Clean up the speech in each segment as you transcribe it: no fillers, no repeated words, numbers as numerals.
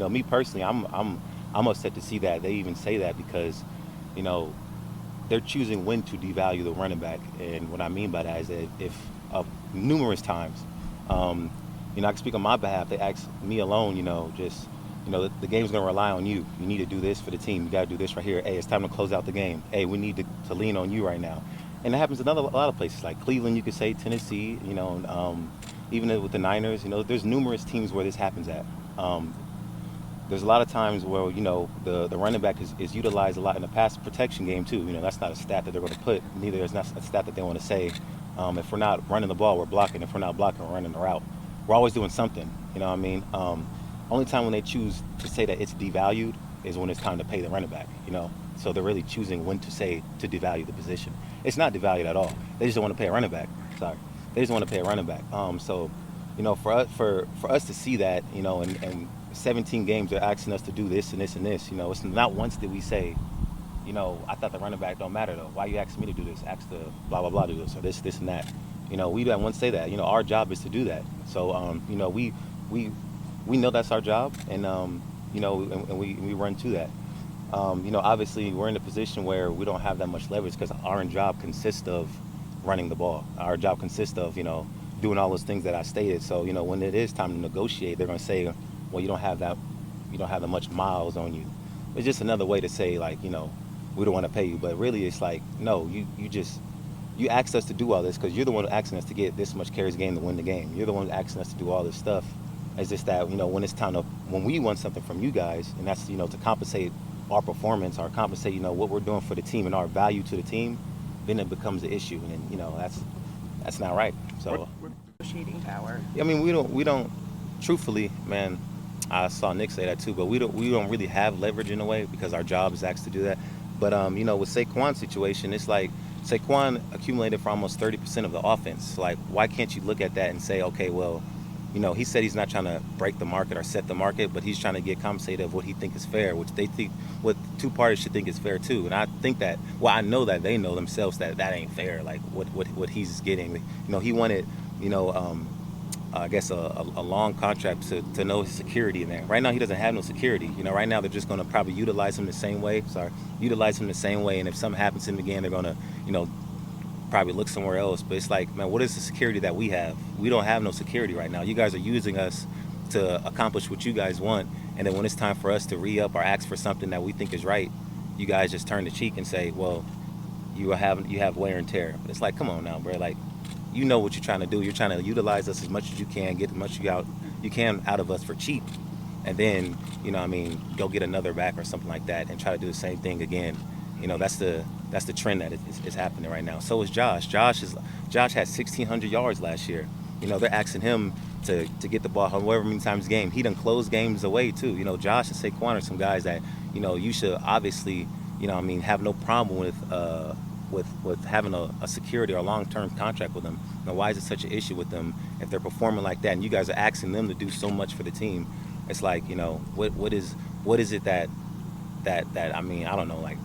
me personally, I'm upset to see that they even say that because, they're choosing when to devalue the running back. And what I mean by that is that if numerous times, I can speak on my behalf. They ask me alone, the game's going to rely on you. You need to do this for the team. You got to do this right here. Hey, it's time to close out the game. Hey, we need to lean on you right now. And that happens in a lot of places, like Cleveland, you could say, Tennessee, even with the Niners, there's numerous teams where this happens at. There's a lot of times where, the running back is utilized a lot in the pass protection game too. That's not a stat that they're going to put. Neither is not a stat that they want to say. If we're not running the ball, we're blocking. If we're not blocking, we're running the route. We're always doing something, only time when they choose to say that it's devalued is when it's time to pay the running back, So they're really choosing when to say to devalue the position. It's not devalued at all. They just don't want to pay a running back. Sorry. They just want to pay a running back. For us to see that, and 17 games they're asking us to do this and this and this, it's not once did we say, I thought the running back don't matter though. Why you asking me to do this? Ask the blah blah blah do this or this and that. We don't once say that. Our job is to do that. So we know that's our job, and and we run to that. Obviously we're in a position where we don't have that much leverage because our job consists of running the ball. Our job consists of doing all those things that I stated. So when it is time to negotiate, they're going to say, well, you don't have that much miles on you. It's just another way to say we don't want to pay you. But really it's like, no, you asked us to do all this because you're the one asking us to get this much carries a game to win the game. You're the one asking us to do all this stuff. It's just that, when it's time when we want something from you guys, and that's, to compensate our performance or compensate, what we're doing for the team and our value to the team, then it becomes an issue. And, that's not right. So negotiating power. I mean, we don't, truthfully, man, I saw Nick say that too, but we don't really have leverage in a way because our job is asked to do that. But, with Saquon's situation, it's like Saquon accumulated for almost 30% of the offense. Like, why can't you look at that and say, okay, well, he said he's not trying to break the market or set the market, but he's trying to get compensated of what he thinks is fair, which they think, what two parties should think is fair too. And I think that, well, I know that they know themselves that ain't fair, like what he's getting. He wanted, I guess a long contract to know his security in there. Right now he doesn't have no security. Right now they're just going to probably utilize him the same way. And if something happens to him again, they're going to, probably look somewhere else. But it's like, man, what is the security that we have? We don't have no security right now. You guys are using us to accomplish what you guys want. And then when it's time for us to re-up or ask for something that we think is right, you guys just turn the cheek and say, well, you have wear and tear. But it's like, come on now, bro. Like, you know what you're trying to do. You're trying to utilize us as much as you can, get as much you can out of us for cheap. And then, go get another back or something like that and try to do the same thing again. That's the trend that is happening right now. So is Josh. Josh had 1,600 yards last year. They're asking him to get the ball however many times a game. He done closed games away too. Josh and Saquon are some guys that you should obviously have no problem with having a security or a long-term contract with them. Why is it such an issue with them if they're performing like that and you guys are asking them to do so much for the team? It's like, what is it that I don't know, like.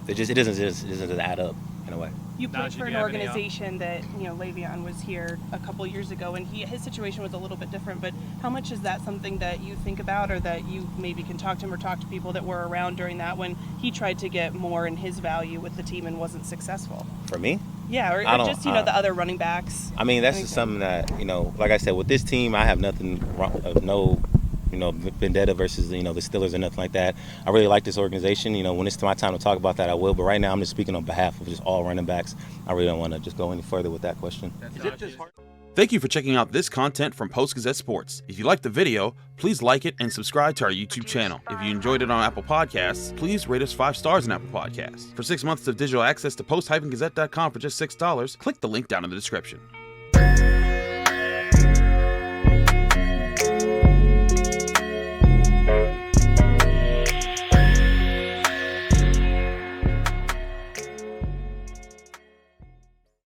It doesn't add up in a way. You played for an organization that, Le'Veon was here a couple years ago, and his situation was a little bit different, but how much is that something that you think about or that you maybe can talk to him or talk to people that were around during that when he tried to get more in his value with the team and wasn't successful? For me? Yeah, or just, the other running backs. I mean, that's just something that, like I said, with this team, I have nothing wrong, no vendetta versus, the Steelers or nothing like that. I really like this organization. When it's my time to talk about that, I will. But right now, I'm just speaking on behalf of just all running backs. I really don't want to just go any further with that question. Thank you for checking out this content from Post-Gazette Sports. If you liked the video, please like it and subscribe to our YouTube channel. If you enjoyed it on Apple Podcasts, please rate us 5 stars on Apple Podcasts. For 6 months of digital access to post-gazette.com for just $6, click the link down in the description.